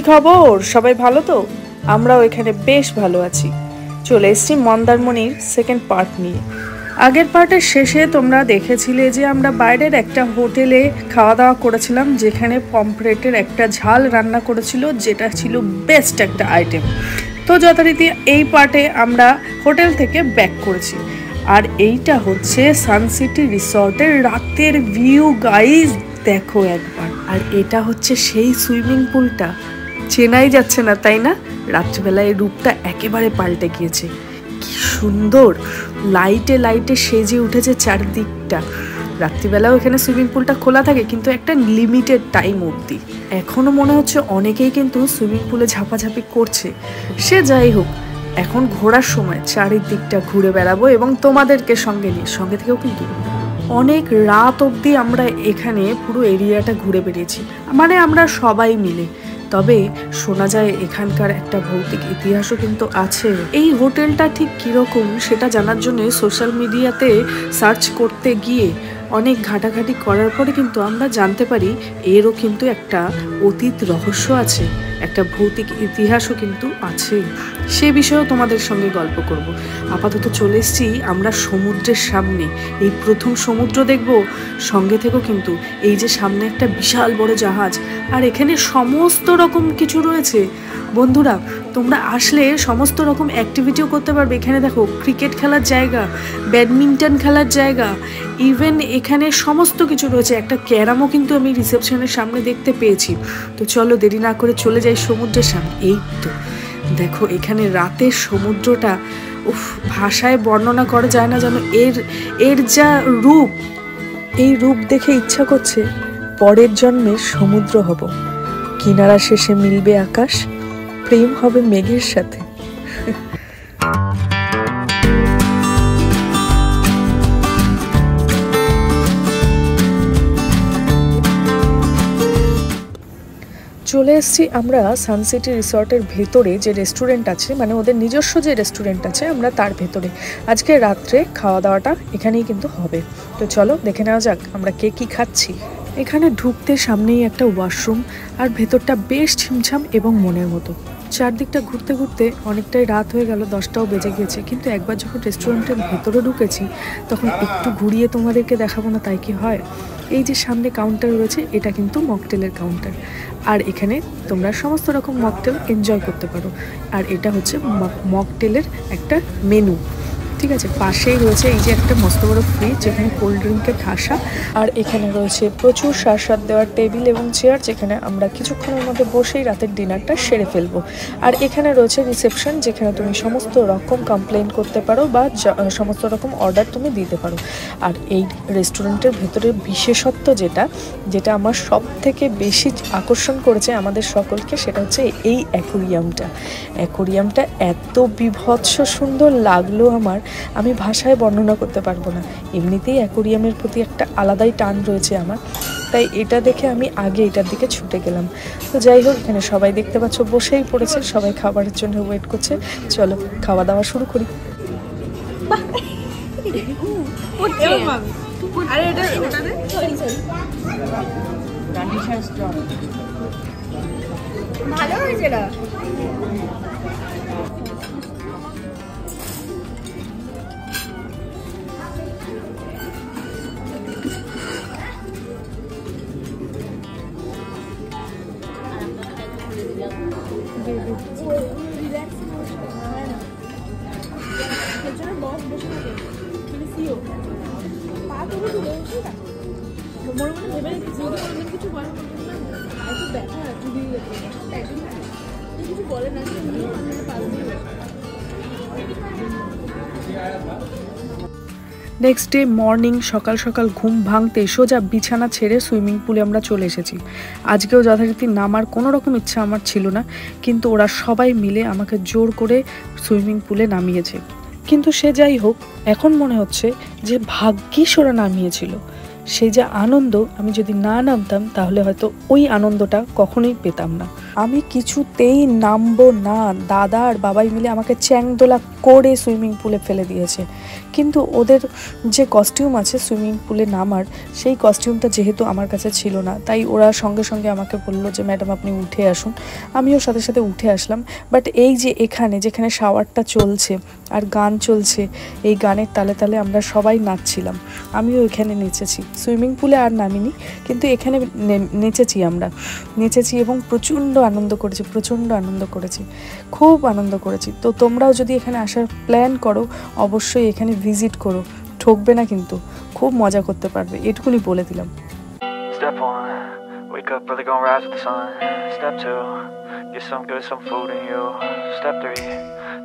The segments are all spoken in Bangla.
খবর? সবাই ভালো তো? আমরাও এখানে বেশ ভালো আছি। চলে এসেছি মন্দারমণির সেকেন্ড পার্ট নিয়ে। আগের পার্টের শেষে তোমরা দেখেছিলে যে আমরা বাইরের একটা হোটেলে খাওয়া দাওয়া করেছিলাম, যেখানে পমফ্রেটের একটা ঝাল রান্না করেছিল, যেটা ছিল বেস্ট একটা আইটেম। তো যথারীতি এই পার্টে আমরা হোটেল থেকে ব্যাক করেছি। আর এইটা হচ্ছে সানসিটি রিসর্টের রাতের ভিউ গাইজ, দেখো একবার। আর এটা হচ্ছে সেই সুইমিং পুলটা, চেনাই যাচ্ছে না তাই না? রাত্রিবেলায় রূপটা একেবারে পাল্টে গিয়েছে। কি সুন্দর লাইটে লাইটে সেজে উঠেছে চারদিকটা। রাত্রিবেলাও এখানে সুইমিং পুলটা খোলা থাকে, কিন্তু একটা লিমিটেড টাইম অবধি। এখনো মনে হচ্ছে অনেকেই কিন্তু সুইমিং পুলে ঝাপাঝাপি করছে। সে যাই হোক, এখন ঘোরার সময় চারিদিকটা ঘুরে বেড়াবো এবং তোমাদেরকে সঙ্গে নিয়ে। সঙ্গে থেকেও কিন্তু অনেক রাত অবধি আমরা এখানে পুরো এরিয়াটা ঘুরে বেরিয়েছি, মানে আমরা সবাই মিলে। তবে শোনা যায় এখানকার একটা ভৌতিক ইতিহাসও কিন্তু আছে। এই হোটেলটা ঠিক কীরকম সেটা জানার জন্য সোশ্যাল মিডিয়াতে সার্চ করতে গিয়ে অনেক ঘাটাঘাটি করার পরে কিন্তু আমরা জানতে পারি এরও কিন্তু একটা অতীত রহস্য আছে, একটা ভৌতিক ইতিহাসও কিন্তু আছে। সে বিষয়েও তোমাদের সঙ্গে গল্প করব। আপাতত চলে এসেছি আমরা সমুদ্রের সামনে। এই প্রথম সমুদ্র দেখব। সঙ্গে থেকেও কিন্তু এই যে সামনে একটা বিশাল বড় জাহাজ, আর এখানে সমস্ত রকম কিছু রয়েছে। বন্ধুরা, তোমরা আসলে সমস্ত রকম অ্যাক্টিভিটিও করতে পারবে। এখানে দেখো ক্রিকেট খেলার জায়গা, ব্যাডমিন্টন খেলার জায়গা, ইভেন এখানে সমস্ত কিছু রয়েছে। একটা ক্যারামও কিন্তু আমি রিসেপশনের সামনে দেখতে পেয়েছি। তো চলো দেরি না করে চলে যাই সমুদ্রের সামনে। এই তো দেখো এখানে রাতের সমুদ্রটা, উফ, ভাষায় বর্ণনা করা যায় না জানো। এর যা রূপ, এই রূপ দেখে ইচ্ছা করছে পরের জন্মে সমুদ্র হব, কিনারা শেষে মিলবে আকাশ, প্রেম হবে মেঘের সাথে। চলে এসেছি আমরা সানসিটি রিসর্টের ভেতরে যে রেস্টুরেন্ট আছে, মানে ওদের নিজস্ব যে রেস্টুরেন্ট আছে, আমরা তার ভেতরে আজকে রাত্রে খাওয়া দাওয়াটা এখানেই কিন্তু হবে। তো চলো দেখে নেওয়া যাক আমরা কে কী খাচ্ছি। এখানে ঢুকতে সামনেই একটা ওয়াশরুম, আর ভেতরটা বেশ ছিমছাম এবং মনের মতো। চারদিকটা ঘুরতে ঘুরতে অনেকটাই রাত হয়ে গেল, 10টাও বেজে গিয়েছে। কিন্তু একবার যখন রেস্টুরেন্টের ভেতরে ঢুকেছি তখন একটু ঘুরিয়ে তোমাদেরকে দেখাবো না তাই কি হয়? এই যে সামনে কাউন্টার রয়েছে, এটা কিন্তু মকটেলের কাউন্টার। আর এখানে তোমরা সমস্ত রকম মকটেল এনজয় করতে পারো। আর এটা হচ্ছে মকটেলের একটা মেনু, ঠিক আছে। পাশেই রয়েছে এই যে একটা মস্ত বড় ফ্রিজ, যেখানে কোল্ড ড্রিঙ্কের ঠাসা। আর এখানে রয়েছে প্রচুর স্বাদ দেওয়ার টেবিল এবং চেয়ার, যেখানে আমরা কিছুক্ষণের মধ্যে বসেই রাতের ডিনারটা সেরে ফেলবো। আর এখানে রয়েছে রিসেপশন, যেখানে তুমি সমস্ত রকম কমপ্লেন করতে পারো বা সমস্ত রকম অর্ডার তুমি দিতে পারো। আর এই রেস্টুরেন্টের ভেতরে বিশেষত্ব যেটা আমার সব থেকে বেশি আকর্ষণ করেছে আমাদের সকলকে, সেটা হচ্ছে এই অ্যাকোরিয়ামটা এত বীভৎস সুন্দর লাগলো আমার, আমি ভাষায় বর্ণনা করতে পারবো না। এমনিতেই অ্যাকোরিয়ামের প্রতি একটা আলাদাই টান রয়েছে আমার, তাই এটা দেখে আমি আগে এটার দিকে ছুটে গেলাম। তো যাই হোক, এখানে সবাই দেখতে পাচ্ছ বসেই পড়েছে, সবাই খাবারের জন্য ওয়েট করছে। চলো খাওয়া দাওয়া শুরু করি। ভালো হয়েছে না? নেক্সট ডে মর্নিং, সকাল সকাল ঘুম ভাঙতে সোজা বিছানা ছেড়ে সুইমিং পুলে আমরা চলে এসেছি। আজকেও যথারীতি নামার কোনো রকম ইচ্ছা আমার ছিল না, কিন্তু ওরা সবাই মিলে আমাকে জোর করে সুইমিং পুলে নামিয়েছে। কিন্তু সে যাই হোক, এখন মনে হচ্ছে যে ভাগ্যিস ওরা নামিয়েছিল। সেই যে আনন্দ, আমি যদি না নামতাম তাহলে হয়তো ওই আনন্দটা কখনোই পেতাম না। আমি কিছুতেই নামবো না। দাদা আর বাবাই মিলে আমাকে চ্যাংদোলা করে সুইমিং পুলে ফেলে দিয়েছে। কিন্তু ওদের যে কস্টিউম আছে সুইমিং পুলে নামার, সেই কস্টিউমটা যেহেতু আমার কাছে ছিল না, তাই ওরা সঙ্গে সঙ্গে আমাকে বললো যে ম্যাডাম আপনি উঠে আসুন। আমিও সাথে সাথে উঠে আসলাম। বাট এই যে যেখানে শাওয়ারটা চলছে আর গান চলছে, এই গানের তালে তালে আমরা সবাই নাচছিলাম। আমিও এখানে নেচেছি, সুইমিং পুলে আর নামিনি, কিন্তু এখানে আমরা নেচেছি এবং প্রচণ্ড আনন্দ করেছি, খুব আনন্দ করেছি। তো তোমরাও যদি এখানে আসার প্ল্যান করো অবশ্যই এখানে ভিজিট করো, ঠকবে না কিন্তু, খুব মজা করতে পারবে, এটুকুনি বলে দিলাম। Step 1, wake up early, gonna rise with the sun. Step 2, get some food in you. Step 3,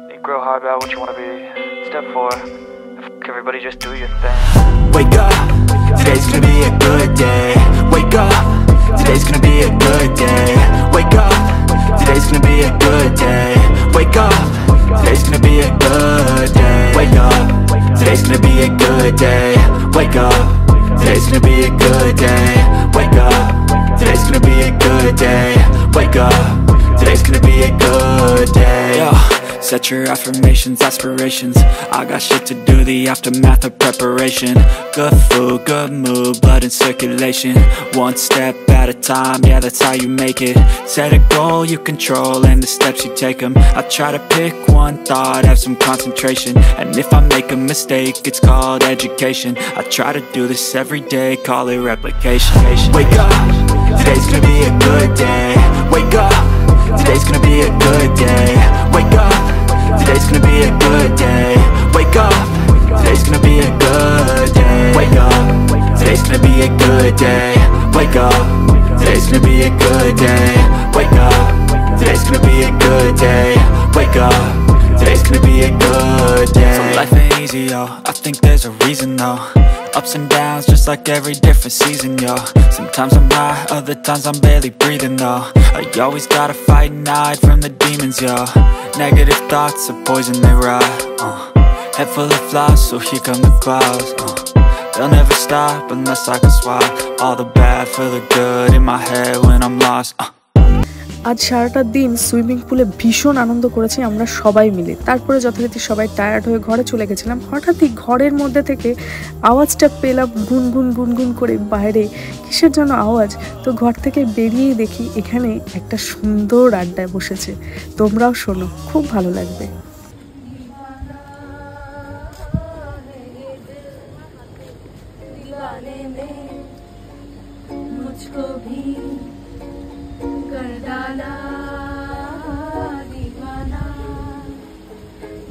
think real hard about what you wanna be. Step 4, everybody just do your thing. Wake up, today's gonna be a good day. Wake up, today's gonna be a good day. Wake up, today's gonna be a good day. Wake up, today's gonna be a good day. Wake up, today's gonna be a good day. Wake up, today's gonna be a good day. Wake up, today's gonna be a good day. Wake up, today's gonna be a good day. Yo, set your affirmations, aspirations. I got shit to do, the aftermath of preparation. Good food, good mood, blood in circulation. One step at a time, yeah, that's how you make it. Set a goal you control and the steps you take them. I try to pick one thought, have some concentration. And if I make a mistake, it's called education. I try to do this every day, call it replication. Wake up, today's gonna be a good day. Wake up, today's gonna be a good day. Wake up, today's gonna be a good day. Wake up, today's gonna be a good day. Wake up, today's gonna be a good day. Wake up, today's gonna be a good day. Wake up, today's gonna be a good day. Wake up, today's gonna be a good day. So life ain't easy, yo, I think there's a reason though. Ups and downs, just like every different season, yo. Sometimes I'm high, other times I'm barely breathing, though. I always gotta fight and hide from the demons, yo. Negative thoughts are poison, they rot. Head full of flies, so here come the clouds. They'll never stop unless I can swap all the bad for the good in my head when I'm lost. আজ সারাটা দিন সুইমিং পুলে ভীষণ আনন্দ করেছি আমরা সবাই মিলে। তারপরে যথারীতি সবাই টায়ার্ড হয়ে ঘরে চলে গেছিলাম। হঠাৎই ঘরের মধ্যে থেকে আওয়াজটা পেলাম গুনগুন করে বাইরে, কিসের জন্য আওয়াজ। তো ঘর থেকে বেরিয়েই দেখি এখানে একটা সুন্দর আড্ডায় বসেছে। তোমরাও শোনো, খুব ভালো লাগবে।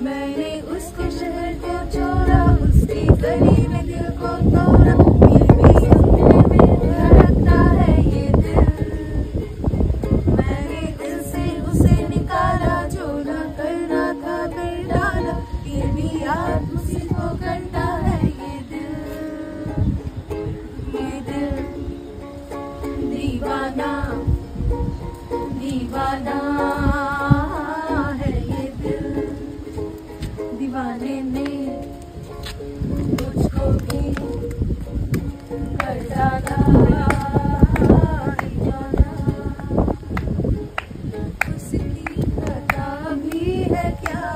मैंने उसके शहर को छोड़ा, उसकी गली में दिल को तोड़ा, ये भी अपने में धड़कता है ये दिल। मैंने दिल से उसे निकाला, जो ना करना था कर डाला, ये भी याद उसी को करता है ये दिल दीवाना दीवाना है ये दिल। दीवाने ने मुझको भी कर डाला दीवाना। उसकी पता भी है क्या,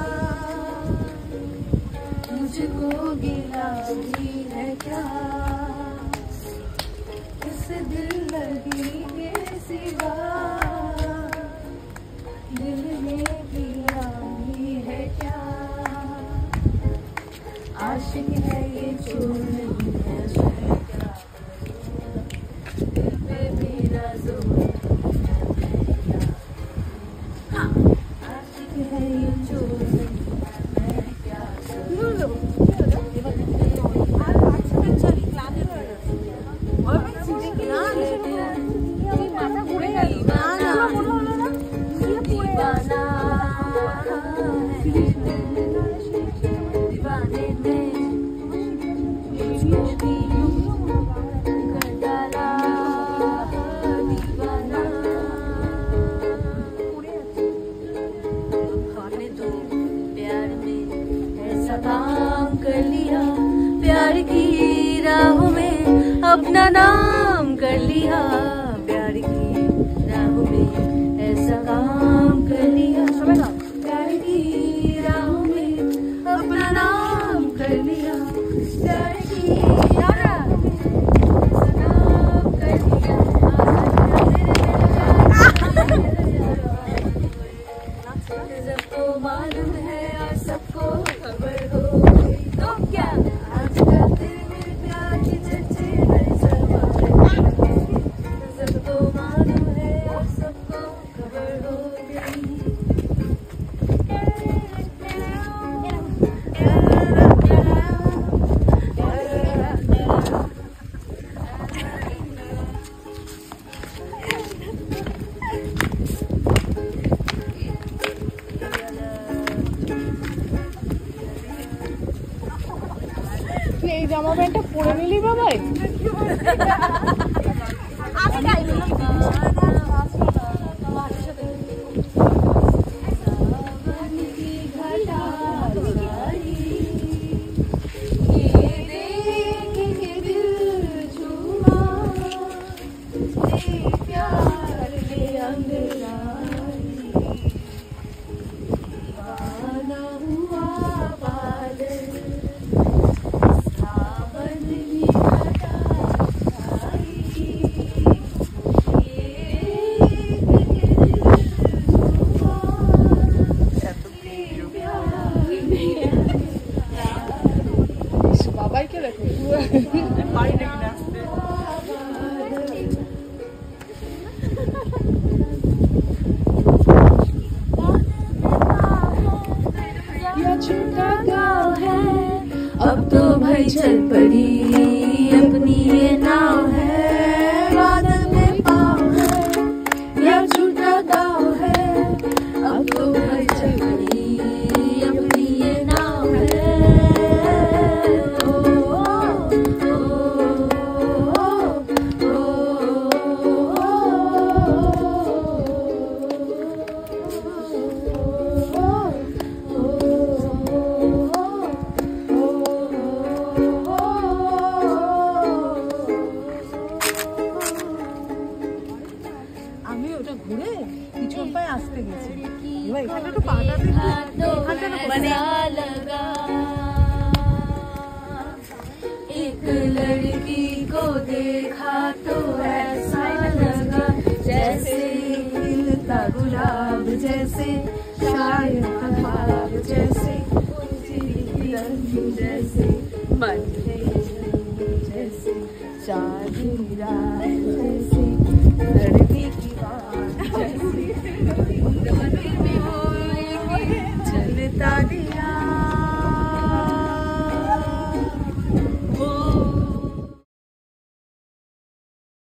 मुझको गिला भी है क्या, इस दिल लगी के सिवा दिल ने किया भी है क्या। आशिक है ये चोर नहीं है शहर का, दिल पे मेरा जोर है क्या। आशिक है ये चोर नहीं है मैं क्या करूं। काम कर लिया प्यार की राहों में, अपना नाम कर लिया प्यार की राहों में। ऐसा এই জামা প্যান্টটা পরে নিলি বাবাই? বাবাইকে দেখো পারি নাকি নাচতে। छूटा गाँव है अब तो भाई चल पड़ी अपनी ये नाव है बादल में पाँव है या छूटा गाँव है अब तो भाई चल पड़ी अपनी ये नाव है ओ, ओ, আমি ওটা ঘুরে পিছন পায়ে আসতে গেছি। এবার এখানে একটু পাটা लगा एक लड़की को देखा तो ऐसा लगा जैसे खिलता गुलाब जैसे शायर का ख्वाब जैसे जैसे मन जैसे चांदनी रात जैसे